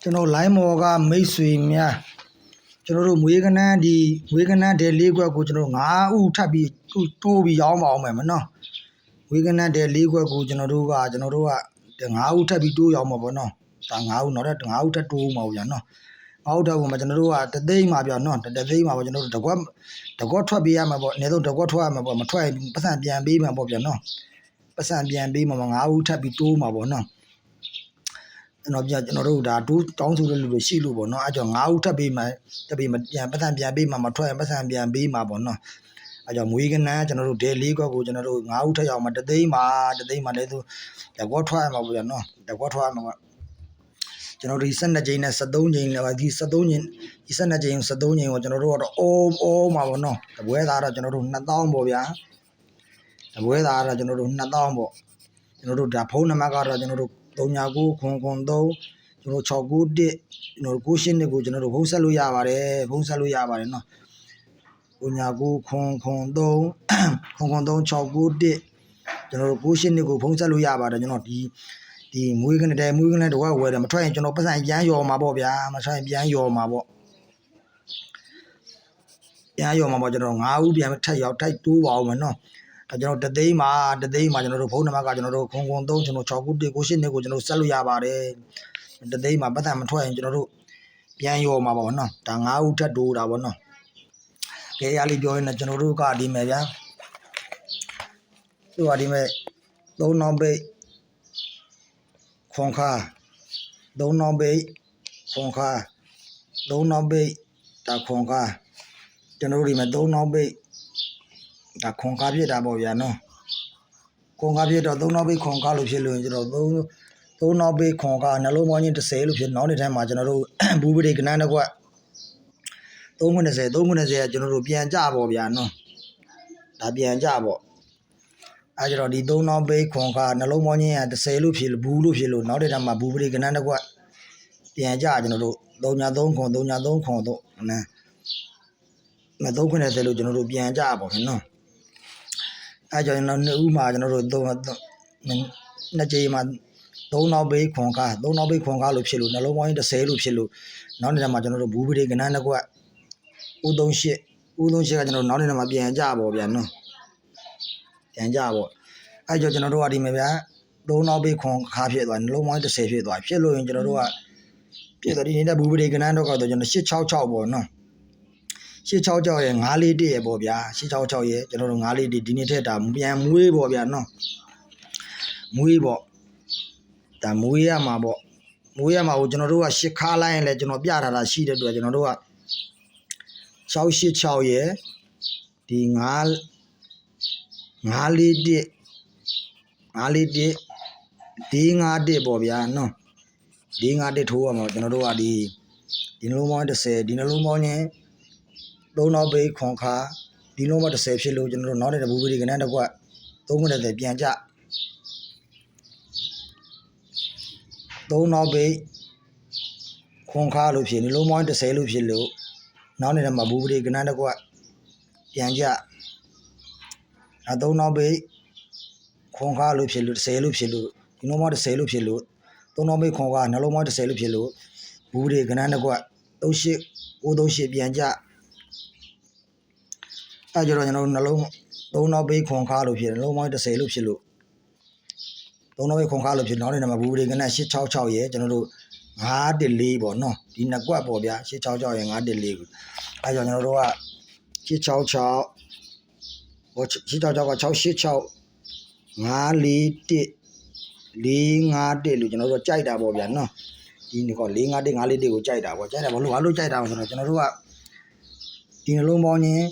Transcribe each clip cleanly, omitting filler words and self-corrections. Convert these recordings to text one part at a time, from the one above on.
ကျွန်တော်လိုင်းမော်ကမိတ်ဆွေများကျွန်တော်တို့မွေးကနန်းတဲ့လေးခွက်ကိုကျွန်တော်9ဦးထပ်ပြီးတိုးပြီးရောင်းပါအောင်မယ်မနော်မွေးကနန်းတဲ့လေးခွက်ကိုကျွန်တော်တို့က9ဦးထပ်ပြီးတိုးရောင်းမှာပေါ့နော်ဒါ9ဦးနောက်ထပ်9ဦးထပ်တိုးမှာဗျာနော်9ဦးထပ်ကိုမှကျွန်တော်တို့ကတသိန်းမှာဗျာနော်တသိန်းမှာပေါ့ကျွန်တော်တို့တကွက်ထွက်ပေးရမှာပေါ့အနည်းဆုံးတကွက်ထွက်ရမှာပေါ့မထွက်ရင်ပတ်စံပြန်ပေးမှာပေါ့ဗျာနော်ပတ်စံပြန်ပေးမှာ9ဦးထပ်ပြီးတိုးမှာပေါ့နော်ကျွန်တော်တို့ဒါတိုးတောင်းဆိုတဲ့လူတွေရှိလို့ပေါ့နော်အဲကြောင့်9ဦးထပ်ပေးမှပြန်ပတ်စံပြန်ပေးမှမထွက်ရင်ပတ်စံပြန်ပေးမှာပေါ့နော်အဲကြောင့်မွေးကနန်းကျွန်တော်တို့ဒဲလေးခွက်ကိုကျွန်တော်တို့9ဦးထပ်ရောက်မှတသိန်းမှာလည်းသူတကွက်ထွက်ရမှာပေါ့ဗျာနော်တကွက်ထွက်ရမှာပေါ့ကျွန်တော်ဒီ12ကြိမ်နဲ့73ကြိမ်နဲ့ဒီ73ကြိမ်ဒီ12ကြိမ်73ကြိမ်ကိုကျွန်တော်တို့ကတော့အော်မှာပေါ့နော်တပွဲသားတော့ကျွန်တော်တို့2000ပေါ့ဗျာတပွဲသားတော့ကျွန်တော်တို့2000ပေါ့ကျွန်တော်တို့ဒါဖုန်းနံပါတ်ကတော့ကျွန်တော်တို့3993ကျွန်တော်691ကျွန်တော်9ရှင်းနှစ်ကိုကျွန်တော်တို့ဖုန်းဆက်လို့ရပါတယ်နော်3993 691ကျွန်တော်တို့9ရှင်းနှစ်ကိုဖုန်းဆက်လို့ရပါတယ်ကျွန်တော်ဒီမွေးကနန်းတော့ဝယ်တယ်မထွက်ရင်ကျွန်တော်ပတ်စံပြန်ရော်မှာပေါ့ဗျာမထွက်ရင်ပြန်ရော်မှာပေါ့ကျွန်တော်9ဦးပြန်ထက်ရောက်ထိုက်တိုးပါအောင်မနော်ကျွန်တော်တသိန်းမှာကျွန်တော်တို့ဖုန်းနံပါတ်ကကျွန်တော်တို့093ကျွန်တော်691 9ရှင်းနှစ်ကိုကျွန်တော်ဆက်လို့ရပါတယ်တသိန်းမှာပတ်စံမထွက်ရင်ကျွန်တော်တို့ပြန်ရော်မှာပေါ့နော်ဒါ9ဦးထက်တိုးတာပေါ့နော်ကဲရလေးပြောရင်လည်းကျွန်တော်တို့ကဒီမဲ့ဗျာသူကဒီမဲ့3နောက်ပိတ်ခွန်ခါ3နောက်ပိတ်ခွန်ခါ3နောက်ပိတ်ဒါခွန်ခါကျွန်တော်တို့ဒီမဲ့3နောက်ပိတ်ဒါခွန်ခါဖြစ်တာပေါ့ဗျာနော်ခွန်ခါဖြစ်တော့3နောက်ပိတ်ခွန်ခါလို့ဖြစ်လို့ကျွန်တော်3နောက်ပိတ်ခွန်ခါနှလုံးပေါင်းချင်း30လို့ဖြစ်နောက်နေ့တိုင်းမှာကျွန်တော်တို့ဘူးပရိကနန်းတစ်ခွက်390ကကျွန်တော်တို့ပြန်ကြပေါ့ဗျာနော်ဒါပြန်ကြပေါ့အဲကြတော့ဒီ3နောက်ပိတ်ခွန်ခါနှလုံးပေါင်းချင်းက30လို့ဖြစ်လို့ဘူးလို့ဖြစ်လို့နောက်နေ့တိုင်းမှာဘူးပရိကနန်းတစ်ခွက်ပြန်ကြကျွန်တော်တို့393ခွန်တော့နော်မ390လို့ကျွန်တော်တို့ပြန်ကြပေါ့ခင်နော်အဲကြောင့်ကျွန်တော်2ဦးမှာကျွန်တော်တို့2ကြိမ်မှာ3နောက်ပိတ်ခွန်ခါလို့ဖြစ်လို့နှလုံးပေါင်း30လို့ဖြစ်လို့နောက်နေ့မှာကျွန်တော်တို့ဘူးပရိကနန်းတစ်ခွက်ဦး38ကကျွန်တော်နောက်နေ့မှာပြန်ကြပေါ့ဗျာနော်ပြန်ကြပေါ့အဲကြောင့်ကျွန်တော်တို့ကဒီမှာဗျာ3နောက်ပိတ်ခွန်ခါဖြစ်သွားနှလုံးပေါင်း30ဖြစ်သွားဖြစ်လို့ရင်ကျွန်တော်တို့ကပြည့်တော့ဒီနေ့ဘူးပရိကနန်းတော့ကတော့ကျွန်တော်866ပေါ့နော်866ရဲ့941ရဲ့ပေါ့ဗျာ866ရဲ့ကျွန်တော်တို့941ဒီနေ့ထက်တာပြန်မွေးပေါ့ဗျာနော်မွေးပေါ့ဒါမွေးရမှာပေါ့မွေးရမှာကိုကျွန်တော်တို့က8ခါလိုက်ရင်လည်းကျွန်တော်ပြထားတာရှိတဲ့အတွက်ကျွန်တော်တို့က686ရဲ့ဒီ941ဒီ51ပေါ့ဗျာနော်ဒီ51ထိုးရမှာကျွန်တော်တို့ကဒီနှလုံးပေါင်း30ဒီနှလုံးပေါင်းချင်း3နောက်ပိတ်ခွန်ခါဒီနှလုံးပေါင်း30ဖြစ်လို့ကျွန်တော်တို့နောက်တဲ့ဘူးပရိကနန်းတစ်ခွက်390ပြန်ကြ3နောက်ပိတ်ခွန်ခါလို့ဖြစ်နှလုံးပေါင်း30လို့ဖြစ်လို့နောက်နေတဲ့မှာဘူးပရိကနန်းတစ်ခွက်ပြန်ကြ3နောက်ပိတ်ခွန်ခါလို့ဖြစ်လို့30လို့ဖြစ်လို့ဒီနှလုံးပေါင်း30လို့ဖြစ်လို့3နောက်ပိတ်ခွန်ခါနှလုံးပေါင်း30လို့ဖြစ်လို့ဘူးပရိကနန်းတစ်ခွက်38ပြန်ကြအဲကြတော့ကျွန်တော်တို့နှလုံး3နောက်ပိတ်ခွန်ခါလို့ဖြစ်နှလုံးပေါင်း30လို့ဖြစ်လို့3နောက်ပိတ်ခွန်ခါလို့ဖြစ်နောက်နေတဲ့မှာဘူးပရိကနန်း866ရဲ့ကျွန်တော်တို့514ပေါ့နော်ဒီနှစ်ကွက်ပေါ့ဗျာ866ရဲ့514ကိုအဲကြောင့်ကျွန်တော်တို့က866က686 541 451လို့ကျွန်တော်တို့ကြိုက်တာပေါ့ဗျာနော်ဒီနေ့က451 541ကိုကြိုက်တာပေါ့ကြိုက်တာဘာလို့ကြိုက်တာလဲဆိုတော့ကျွန်တော်တို့ကဒီနှလုံးပေါင်းချင်း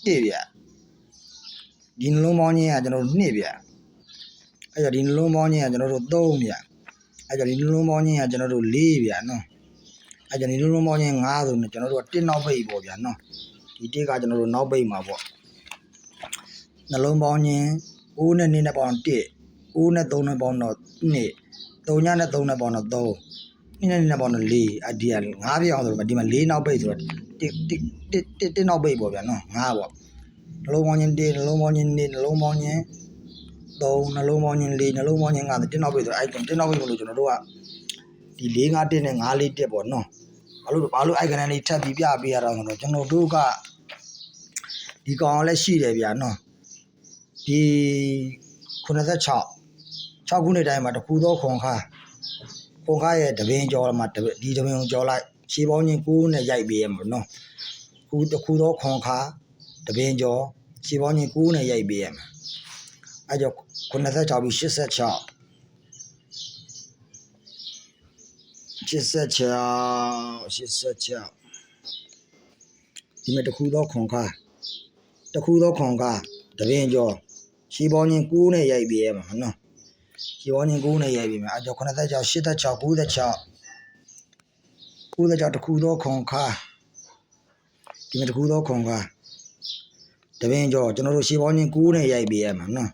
1ဗျဒီနှလုံးပေါင်းချင်းကကျွန်တော်တို့2ဗျအဲကြောင့်ဒီနှလုံးပေါင်းချင်းကကျွန်တော်တို့3ဗျအဲကြောင့်ဒီနှလုံးပေါင်းချင်းကကျွန်တော်တို့4ဗျာနော်အဲကြောင့်ဒီနှလုံးပေါင်းချင်း5ဆိုတော့ကျွန်တော်တို့က1နောက်ပိတ်ပေါ့ဗျာနော်ဒီ1ကကျွန်တော်တို့နောက်ပိတ်မှာပေါ့နှလုံးပေါင်းချင်း9နဲ့2နဲ့ပေါင်း1 9နဲ့3နဲ့ပေါင်းတော့2 3ညနဲ့3နဲ့ပေါင်းတော့3 2နဲ့2နဲ့ပေါင်းတော့4ဒီက5ပြအောင်ဆိုတော့ဒီမှာ4နောက်ပိတ်ဆိုတော့1နောက်ပိတ်ပေါ့ဗျာနော်5ပေါ့နှလုံးပေါင်းချင်း1နှလုံးပေါင်းချင်း2နှလုံးပေါင်းချင်း3နှလုံးပေါင်းချင်း4နှလုံးပေါင်းချင်း5 1နောက်ပိတ်ဆိုတော့အဲ့1နောက်ပိတ်မလို့ကျွန်တော်တို့က ဒီ451နဲ့541ပေါ့နော်ဘာလို့အိုက်ကနန်းလေးထပ်ပြီးပြပေးရတော့ဆိုတော့ကျွန်တော်တို့ကဒီကောင်လည်းရှိတယ်ဗျာနော်ဒီ86 6ခုနှစ်တိုင်းမှာတခုသောခွန်ခါရဲ့တပင်ကျော်မှာဒီတပင်ကိုကျော်လိုက်ရှေးပေါင်းချင်း9နဲ့ရိုက်ပေးရမှာနော်တခုသောခွန်ခါတပင်ကျော်ရှေးပေါင်းချင်း9နဲ့ရိုက်ပေးရမှာအဲကြောင့်96ပြီး86ဒီမဲ့တခုသောခွန်ခါတပင်ကျော်ရှေးပေါင်းချင်း9နဲ့ရိုက်ပေးရမှာနော်ရှေးပေါင်းချင်း9နဲ့ရိုက်ပေးမှာအဲကြောင့်96 86 96တခုသောခွန်ခါဒီမဲ့တခုသောခွန်ခါတပင်ကျော်ကျွန်တော်တို့ရှေးပေါင်းချင်း9နဲ့ရိုက်ပေးရမှာနော်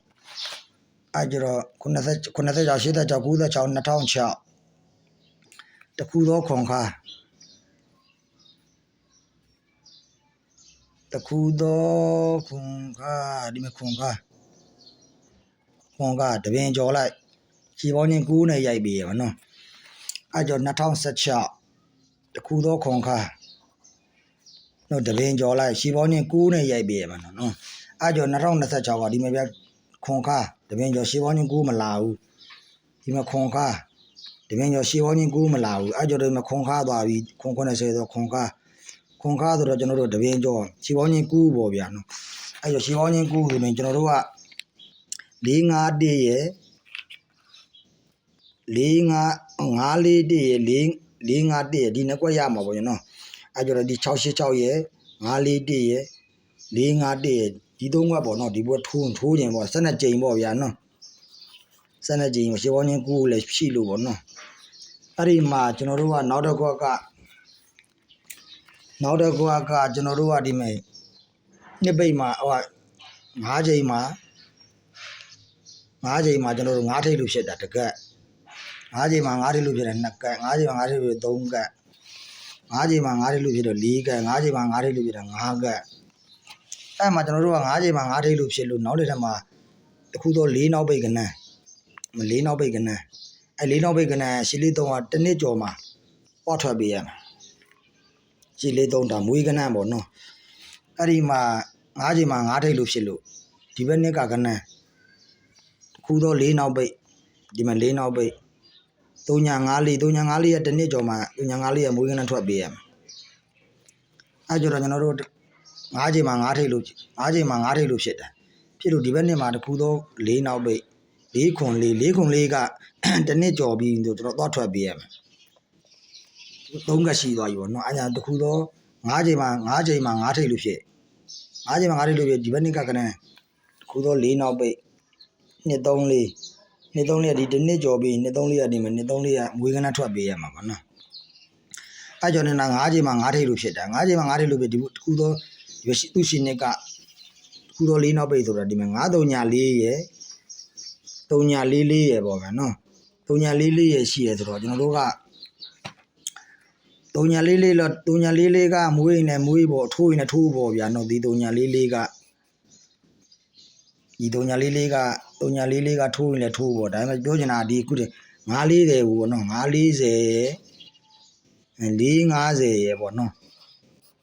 အဲကြောင့်96 86 96 2006တခုသောခွန်ခါဒီမဲ့ခွန်ခါတပင်ကျော်လိုက်ရှေးပေါင်းချင်း9နဲ့ရိုက်ပေးရမှာနော်အဲကြောင့်2016တခုသောခွန်ခါနော်တပင်ကျော်လိုက်ရှေးပေါင်းချင်း9နဲ့ရိုက်ပေးရမှာနော်အဲကြောင့်2026ကဒီမဲ့ဗျခွန်ခါတပင်ကျော်ရှေးပေါင်းချင်း9မလာဘူးဒီမဲ့ခွန်ခါတပင်ကျော်ရှေးပေါင်းချင်း9မလာဘူးအဲကြောင့်ဒီမဲ့ခွန်ခါသွားပြီးခွန်90ဆိုခွန်ခါဆိုတော့ကျွန်တော်တို့တပင်ကျော်ရှေးပေါင်းချင်း9ပေါ့ဗျာနော်အဲကြောင့်ရှေးပေါင်းချင်း9ဆိုရင်ကျွန်တော်တို့က451ရဲ့541ရဲ့451ရဲ့ဒီနှစ်ကွက်ရမှာပေါ့နော်အဲကြောင့်ဒီ686ရဲ့541ရဲ့451ရဲ့ဒီသုံးကွက်ပေါ့နော်ဒီဘက်ထိုးခြင်းပေါ့12ကြိမ်ပေါ့ဗျာနော်12ကြိမ်ရှေးပေါင်းချင်း9လည်းရှိလို့ပေါ့နော်အဲ့ဒီမှာကျွန်တော်တို့ကနောက်တစ်ခွက်ကကျွန်တော်တို့ကဒီမဲ့နှစ်ပိတ်မှာ5ကြိမ်မှာကျွန်တော်တို့5ထိပ်လို့ဖြစ်တာတကက်5ကြိမ်မှာ5ထိပ်လို့ဖြစ်တယ်2ကက်5ကြိမ်မှာ5ထိပ်လို့3ကက်5ကြိမ်မှာ5ထိပ်လို့ဖြစ်တော့4ကက်5ကြိမ်မှာ5ထိပ်လို့ဖြစ်တာ5ကက်အဲ့မှာကျွန်တော်တို့က5ကြိမ်မှာ5ထိပ်လို့ဖြစ်လို့နောက်တစ်ထပ်မှာတခုတော့4နောက်ပိတ်ကနန်း4နောက်ပိတ်ကနန်းအဲ့4နောက်ပိတ်ကနန်းရှီလေး3ကတစ်နှစ်ကျော်မှာပွားထွက်ပေးရမှာရှီလေး3တာမွေးကနန်းပေါ့နော်အဲ့ဒီမှာ5ကြိမ်မှာ5ထိပ်လို့ဖြစ်လို့ဒီဘက်နှစ်ကကနန်းတခုတော့4နောက်ပိတ်ဒီမှာ4နောက်ပိတ်354ရဲ့တစ်နှစ်ကျော်မှာ354ရဲ့မွေးကနန်းထွက်ပေးရမှာအဲ့ကြတော့ကျွန်တော်တို့5ကြိမ်မှာ5ထိပ်လို့ဖြစ်တယ်ဖြစ်လို့ဒီဘက်နှစ်မှာတခုတော့4နောက်ပိတ်4ခွန်4ကတစ်နှစ်ကျော်ပြီးကျွန်တော်သွားထွက်ပေးရမှာ3ကရှိသွားပြီပေါ့နော်အဲ့ဒါတခုတော့5ကြိမ်မှာ5ထိပ်လို့ဖြစ်5ကြိမ်မှာ5ထိပ်လို့ဖြစ်ဒီဘက်နှစ်ကကနန်းတခုတော့4နောက်ပိတ်234ဒီတစ်နှစ်ကျော်ပြီး234ကနေမှ234ကမွေးကနန်းထွက်ပေးရမှာပေါ့နော်အဲ့ကြောင့်နေတာ5ကြိမ်မှာ5ထိပ်လို့ဖြစ်တာ5ကြိမ်မှာ5ထိပ်လို့ဖြစ်ဒီတခုတော့သူရှိနှစ်ကတခုတော့4နောက်ပိတ်ဆိုတာဒီမှာ934ရဲ့344ရဲ့ပေါ့ဗျာနော်344ရဲ့ရှိရဆိုတော့ကျွန်တော်တို့က344ကမွေးနေမွေးပေါ့ထိုးရင်ထိုးပေါ့ဗျာနော်ဒီ344ကထိုးရင်လည်းထိုးပေါ့ဒါပေမဲ့ပြောချင်တာဒီအခုတည်း940ဘူးပေါ့နော်940ရဲ့450ရဲ့ပေါ့နော်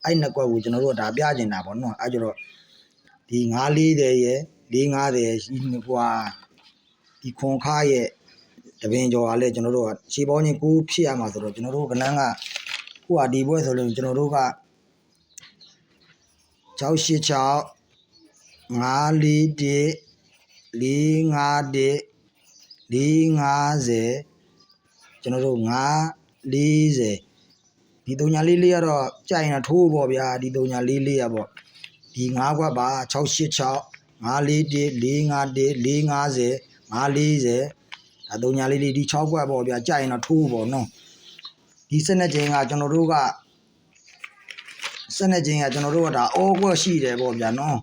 အဲ့နှစ်ကွက်ကိုကျွန်တော်တို့ကဒါပြချင်တာပေါ့နော်အဲ့ကြတော့ဒီ940ရဲ့450ရဲ့ရှိနေကွာဒီခွန်ခါရဲ့တပင်ကျော်ကလည်းကျွန်တော်တို့ကခြေပေါင်းချင်း9ဖြစ်ရမှာဆိုတော့ကျွန်တော်တို့ကနန်းကခုကဒီဘွဲဆိုလို့ကျွန်တော်တို့က686 541 451 450ကျွန်တော်တို့940ဒီ344ကတော့ကြာရင်ထိုးပေါ့ဗျာဒီ344ရပေါ့ဒီ5ခွက်ပါ686 541 451 450 540ဒါ344ဒီ6ခွက်ပေါ့ဗျာကြာရင်တော့ထိုးပေါ့နော်ဒီ12ကြိမ်ကကျွန်တော်တို့ကဒါအောကွက်ရှိတယ်ပေါ့ဗျာနော်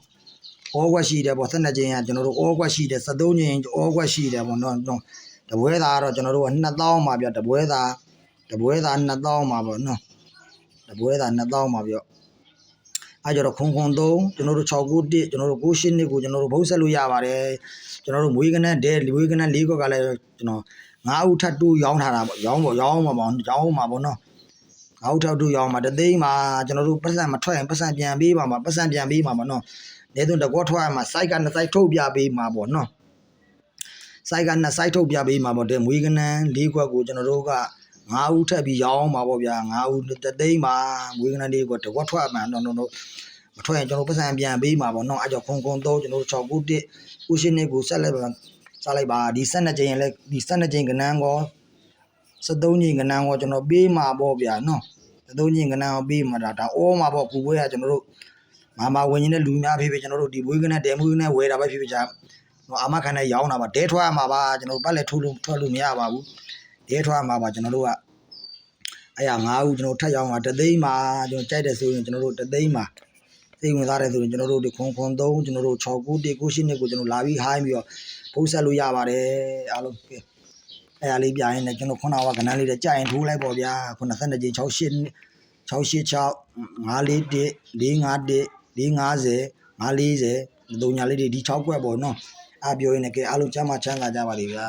အောကွက်ရှိတယ်ပေါ့12ကြိမ်ကကျွန်တော်တို့အောကွက်ရှိတယ်73ကြိမ်အောကွက်ရှိတယ်ပေါ့နော်တပွဲသားကတော့ကျွန်တော်တို့က2000ပါဗျာတပွဲသား2000ပါပေါ့နော်တပွဲသား2000ပါဗျအဲ့ကြတော့ခွန်3ကျွန်တော်တို့691ကျွန်တော်တို့98နှစ်ကိုကျွန်တော်တို့ဘုတ်ဆက်လို့ရပါတယ်ကျွန်တော်တို့မွေးကနန်း၄ခွက်ကလည်းကျွန်တော် 9ဦးထပ်တူရောင်းထားတာပေါ့ရောင်းမှာပေါ့ရောင်းမှာပေါ့နော်9ဦးထပ်တူရောင်းမှာတသိန်းမှာကျွန်တော်တို့ပတ်စံမထွက်ရင်ပတ်စံပြန်ပေးပါမှာပတ်စံပြန်ပေးမှာပေါ့နော်နေသွင်းတကောထွက်ရမှာစိုက်က2စိုက်ထုတ်ပြပေးမှာပေါ့နော်စိုက်က2စိုက်ထုတ်ပြပေးမှာပေါ့တဲ့မွေးကနန်း၄ခွက်ကိုကျွန်တော်တို့က9ဦးထပ်ပြီးရောင်းမှာပေါ့ဗျာ9ဦးတသိန်းမှာမွေးကနန်း၄ခွက်တကောထွက်မှာနော်မထွက်ရင်ကျွန်တော်ပတ်စံပြန်ပေးမှာပေါ့နော်အဲ့ကြောင့်ခုံ3ကျွန်တော်တို့6ခု1ခု8နှစ်ကိုဆက်လိုက်ပါစားလိုက်ပါဒီ12ကြိမ်လည်းဒီ12ကြိမ်ကနန်းကော73ကြိမ်ကနန်းကောကျွန်တော်ပေးမှာပေါ့ဗျာနော်73ကြိမ်ကနန်းကိုပေးမှာဒါအောမှာပေါ့ကူပွဲကကျွန်တော်တို့မာဝင်ရင်တဲ့လူများဖြစ်ဖြစ်ကျွန်တော်တို့ဒီမွေးကနန်းတဲမွေးကနန်းဝယ်တာပဲဖြစ်ဖြစ်ကြာအာမခံနဲ့ရောင်းတာပါဒဲထွက်ရမှာပါကျွန်တော်ပတ်လက်ထိုးလို့ထွက်လို့မရပါဘူးဒဲထွက်ရမှာပါကျွန်တော်တို့ကအဲ့ရ9ဦးကျွန်တော်ထပ်ရောင်းမှာတသိန်းမှာကျွန်တော်ကြိုက်တယ်ဆိုရင်ကျွန်တော်တို့တသိန်းမှာစိတ်ဝင်စားတယ်ဆိုရင်ကျွန်တော်တို့ဒီခွန်3ကျွန်တော်တို့6ခု1ခု8နှစ်ကိုကျွန်တော်လာပြီးဟိုင်းပြီးတော့ဖုန်းဆက်လို့ရပါတယ်အားလုံးကဲအဲ့ရလေးပြရင်လည်းကျွန်တော်ခုနကကနန်းလေးတွေကြာရင်ထိုးလိုက်ပေါ့ဗျာ92ကြိမ်68 686 541 451 450 540 3ညာလေးတွေဒီ6ခွက်ပေါ့နော်အားပြောရင်လည်းကဲအားလုံးချမ်းသာကြပါလေဗျာ